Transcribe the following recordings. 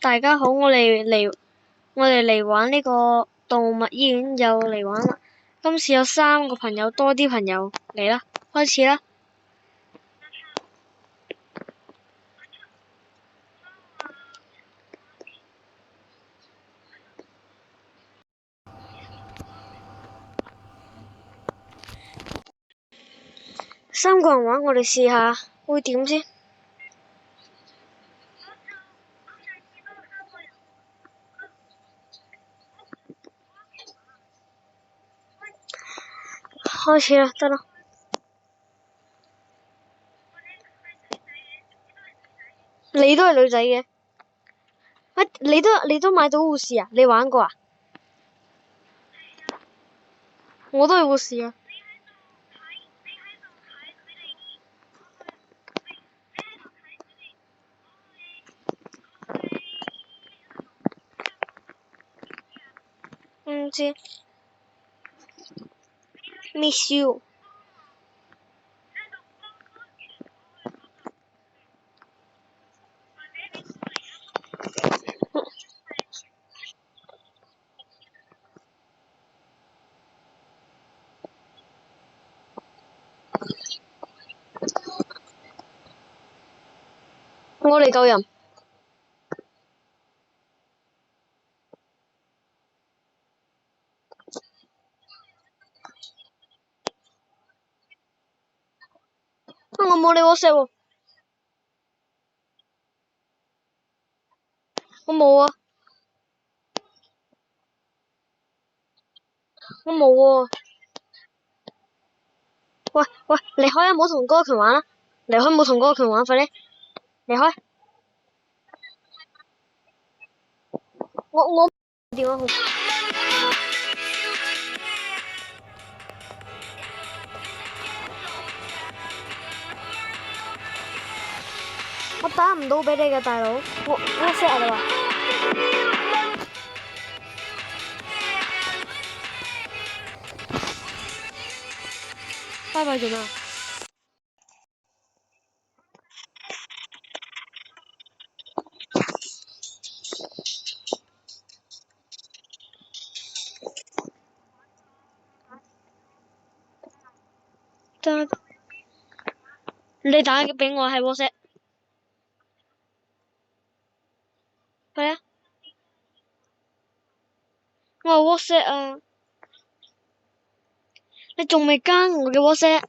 大家好，我哋嚟玩呢個動物醫院又嚟玩啦。今次有3個朋友，多啲朋友嚟啦，開始啦。3個人玩，我哋試下會點先。開始啦，得啦。你都係女仔嘅？你都買到護士啊？你玩過啊？我都係護士啊。唔知。Miss you。我嚟救人。我冇你 WhatsApp 喎。我冇啊。我冇喎。喂，離開啊！唔好同嗰個群玩啦。離開，唔好同嗰個群玩，快啲離開。我電話號。我打唔到俾你嘅大佬，我 WhatsApp 你話。拜拜做咩啊？得，你打俾我係 WhatsApp。係啊，我係 WhatsApp 啊。你仲未加我嘅 WhatsApp？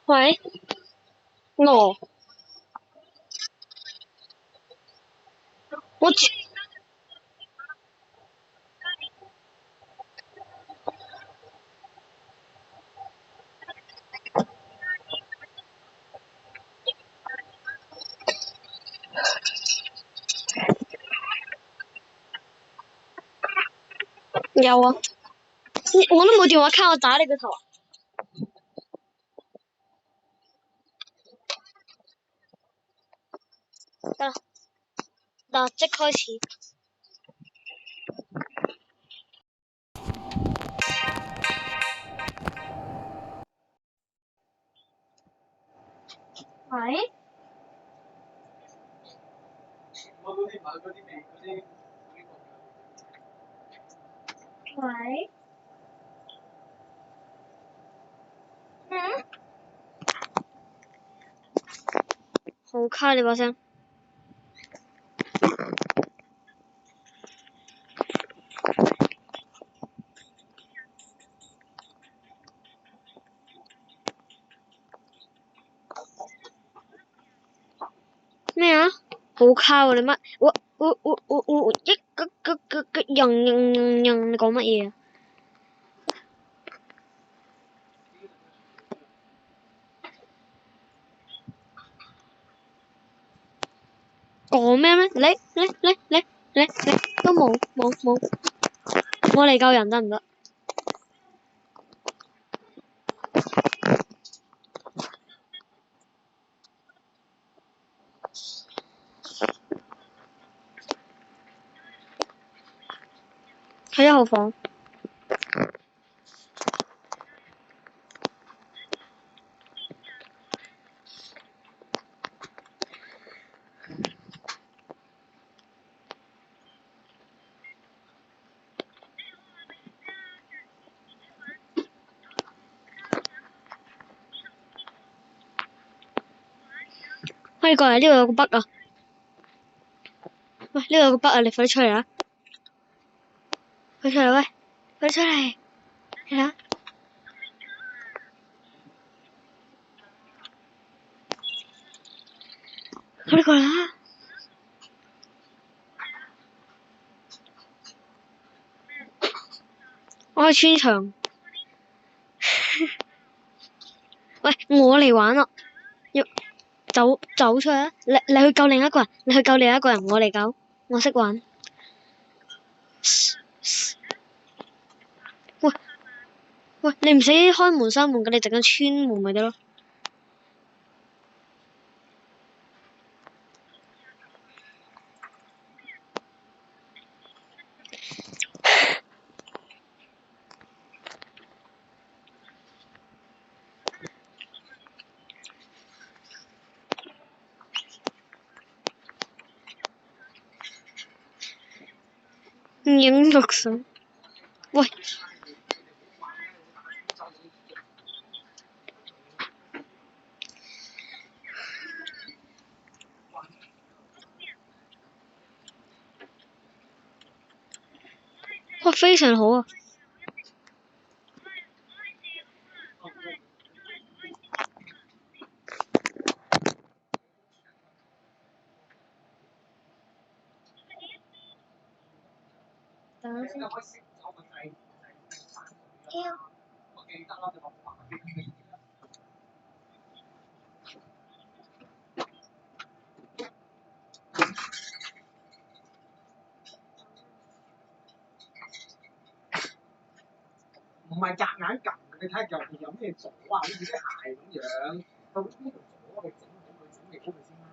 喂，我有啊。我都冇電話卡，我打你個頭。得啦，立即開始。喂？喂？好卡你把聲。咩啊？好卡喎！你乜？我一個你講乜嘢啊？講咩咩？你都冇，我嚟救人得唔得？喺1號房。喂，你過嚟，呢度有個筆啊！喂，呢度有個筆啊！你快啲出嚟啊！快出嚟喂！快啲出嚟！你睇下，快啲過嚟啦！我去穿牆。喂，我嚟玩啦！要走出嚟啊！你去救另一個人，我嚟救，我識玩。喂喂，你唔使開門閂門嘅，你直接穿門咪得咯。影錄相。喂，哇，非常好啊！等陣先。唔係夾硬撳，你睇下入邊有咩阻啊？好似啲鞋咁樣，究竟呢度阻你整好佢先啦。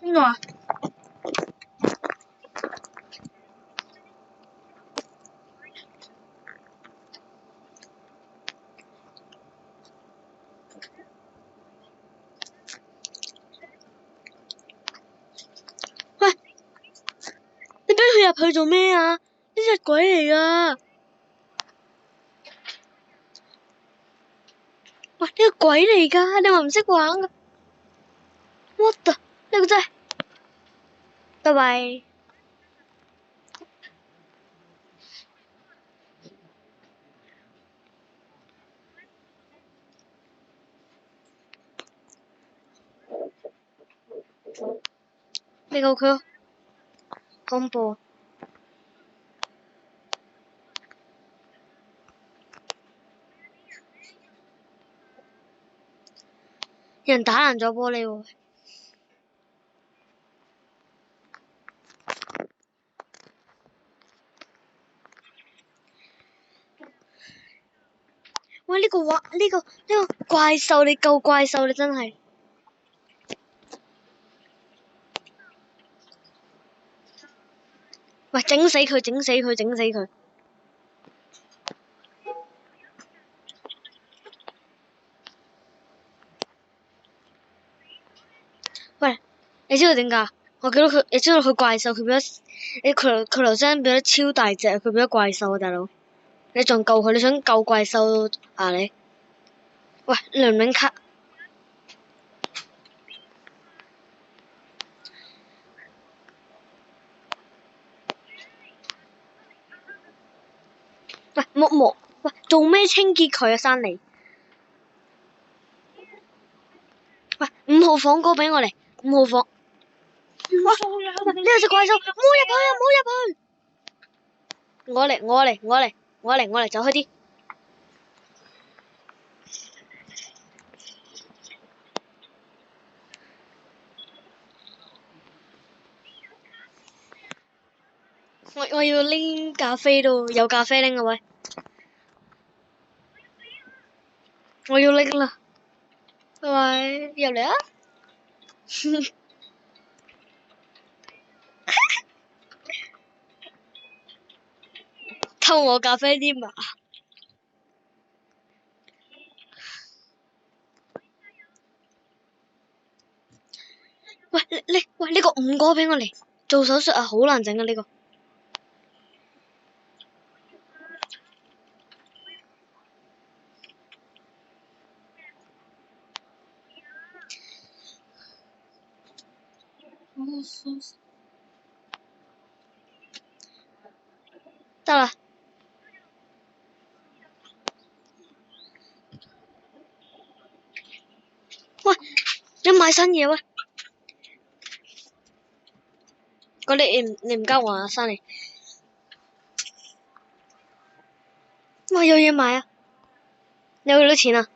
邊個啊？喂，你俾佢入去做咩啊？呢隻鬼嚟噶！喂，呢個鬼嚟噶！你話唔識玩噶？What the？呢個真係，拜拜。呢個佢恐怖。有人打爛咗玻璃喎。喂，呢個怪獸，你夠怪獸，你真係。喂，整死佢，整死佢，整死佢。喂，你知道點解？我見到佢，你知道佢怪獸，佢變咗，佢頭先變咗超大隻，佢變咗怪獸啊，大佬！你仲救佢？你想救怪獸啊你？喂，輪領卡。喂，冇，喂，做咩清潔佢啊，山尼？喂，5號房嗰個俾我嚟，5號房。哇！呢個隻怪獸，唔好入去啊！唔好入去！我嚟，走開啲。我要拎咖啡咯，有咖啡拎啊喂！我要拎啦，拜拜，入嚟啊！偷我咖啡添啊！喂，喂呢個5個俾我嚟做手術啊，好難整啊呢個。得啦。喂，你買新嘢喂！嗰啲你唔交我啊，山尼。喂，有嘢買啊！你有幾多錢啊？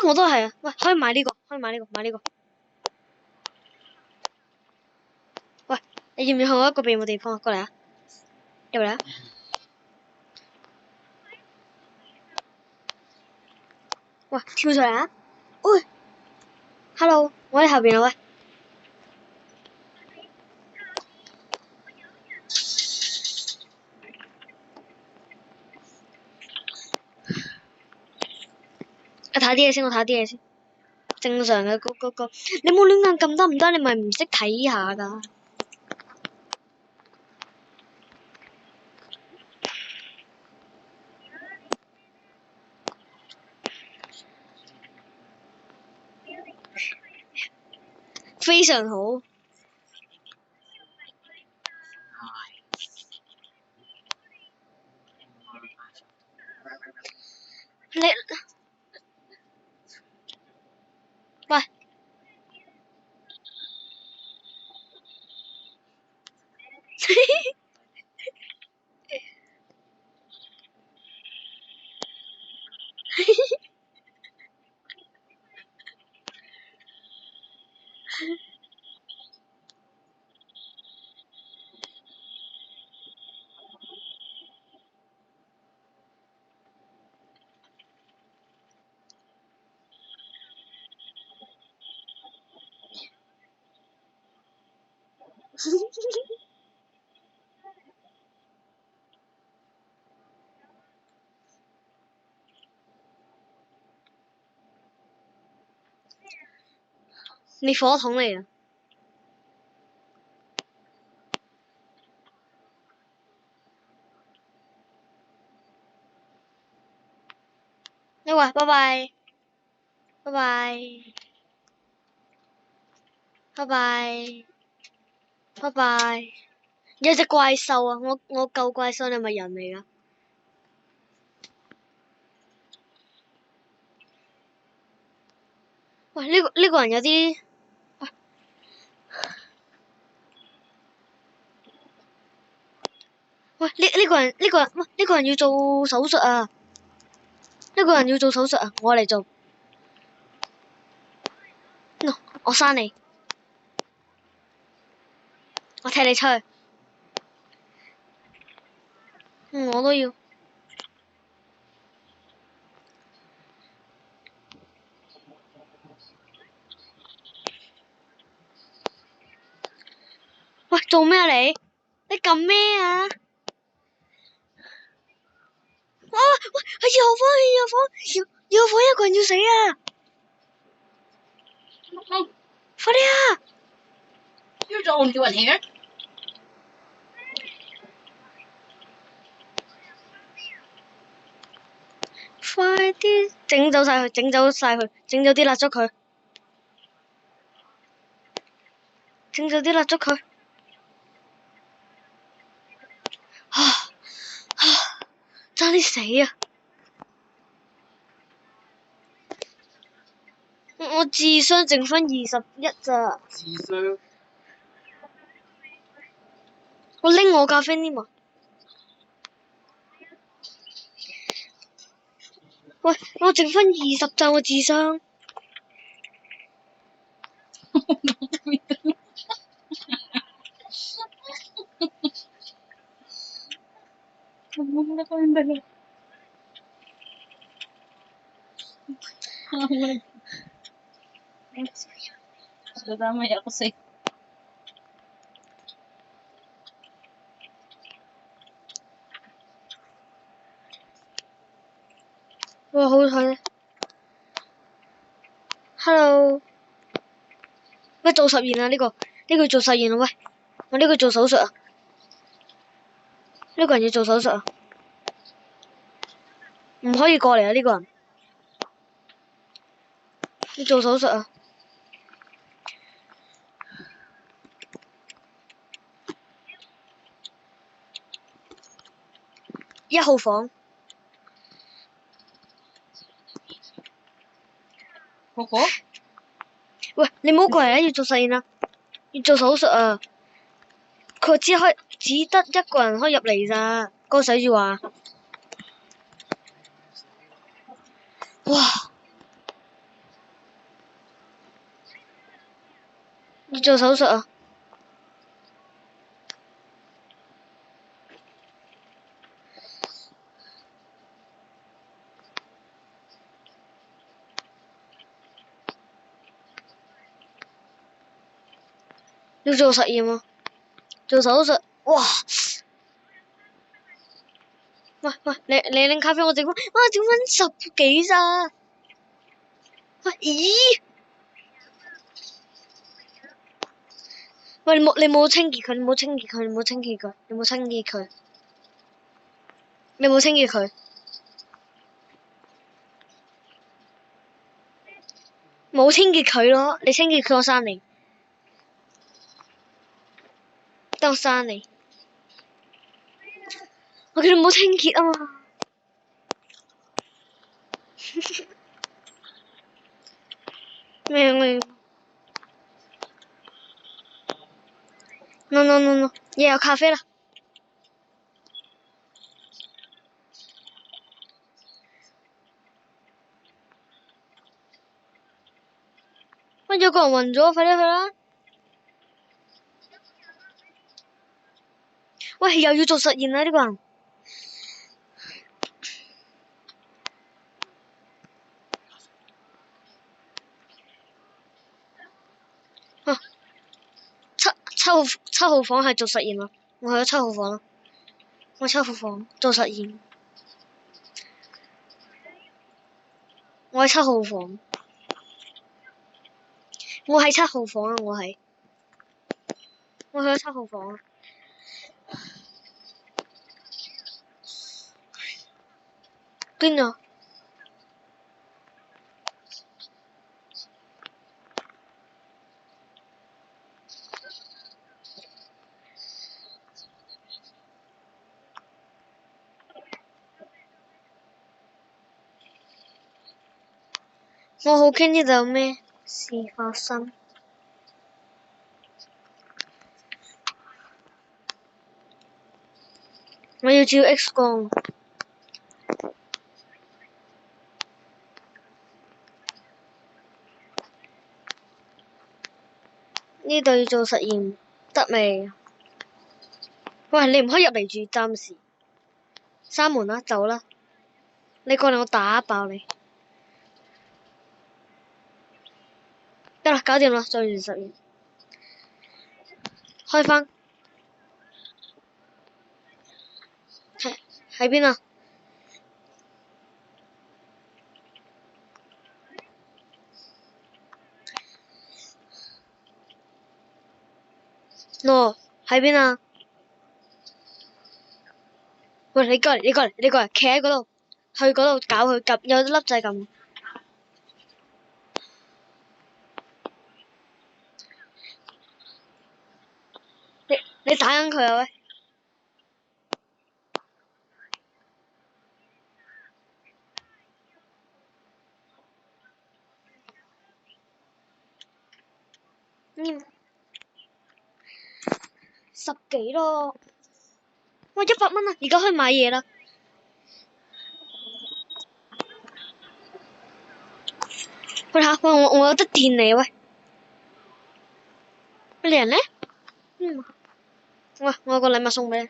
我都係啊！喂，可以買呢個，買呢個。喂，你要唔要去我一個秘密地方啊？過嚟啊！入嚟啊！喂，跳上嚟啊！喂，hello，我喺後邊啊喂。我睇啲嘢先，正常嘅嗰，你冇亂咁撳得唔得？你咪唔識睇下㗎。非常好。你喂。你火筒嚟啊！你喂，拜拜，拜拜，拜拜，拜拜。有隻怪獸啊！我救怪獸，你係咪人嚟㗎？喂，呢個人有啲，喂呢個人要做手術啊！呢個人要做手術啊！我嚟做。No，我刪你，我踢你出去。我都要。喂，做咩啊你？你撳咩啊？哇！喂，係二號房，二號房一個人要死啊！快啲啊！ You don't do it here. 快啲整走晒佢，整走啲蠟燭佢，整走啲蠟燭佢。爭啲死啊！我智商剩翻21咋。智商我拎我咖啡添啊！喂，我剩翻20咋我智商。Dadamay ako sa'yo.哇，好彩 Hello， 喂，做實驗啊呢個要做實驗啊喂，我呢個做手術啊，呢個人要做手術啊，唔可以過嚟啊呢個人，要做手術啊。1號房。嗰個？喂，你唔好過嚟啊！要做實驗啊，要做手術啊。佢只得一個人可以入嚟咋，嗰個寫住話。哇！要做手術啊！要做實驗啊！做手術，哇！喂，你拎咖啡，我整翻10幾咋？喂，咦？喂，你冇清潔佢，你冇清潔佢，你冇清潔佢，你冇清潔佢，你冇清潔佢，冇清潔佢咯，你清潔佢我刪你，得我刪你，我叫你冇清潔啊嘛。咩？No，也有咖啡啦。喂，有個人暈咗，快啲去啦！喂，又要做實驗啦呢個人。啊，七號房係做實驗啊！我去咗7號房啦，我7號房做實驗。我喺7號房，我喺7號房啊！我去咗7號房啊！邊啊？我好驚呢度有咩事發生。我要照 X 光。呢度要做實驗，得未？喂，你唔可以入嚟住，暫時閂門啦，走啦！你過嚟我打爆你。得啦，搞掂啦，做完實驗，開返。喺邊啊？喏，喺邊啊？喂，你過嚟，企喺嗰度，去嗰度搞佢，撳有粒掣撳。你打緊佢啊喂！十幾咯，哇100蚊啊！而家可以買嘢啦。喂下，喂我有得電你喂。你人呢？喂，我有個禮物送俾你。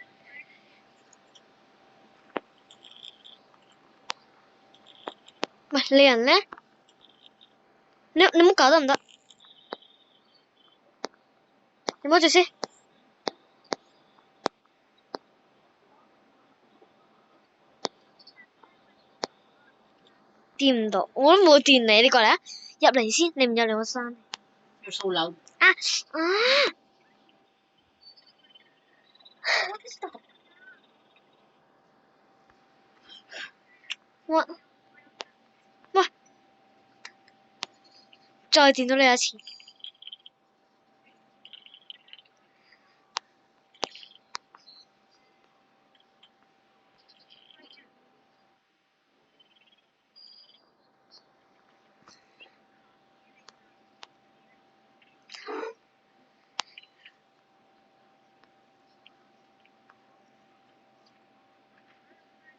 喂，你人呢？你唔好搞得唔得？你摸住先。電唔到，我都冇電你，你過嚟啊！入嚟先，你唔入嚟我閂。要掃樓。啊！喂，再電到你一次。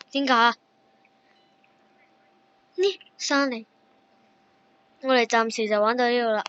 點解啊？呢，閂你。我哋暫時就玩到呢度啦。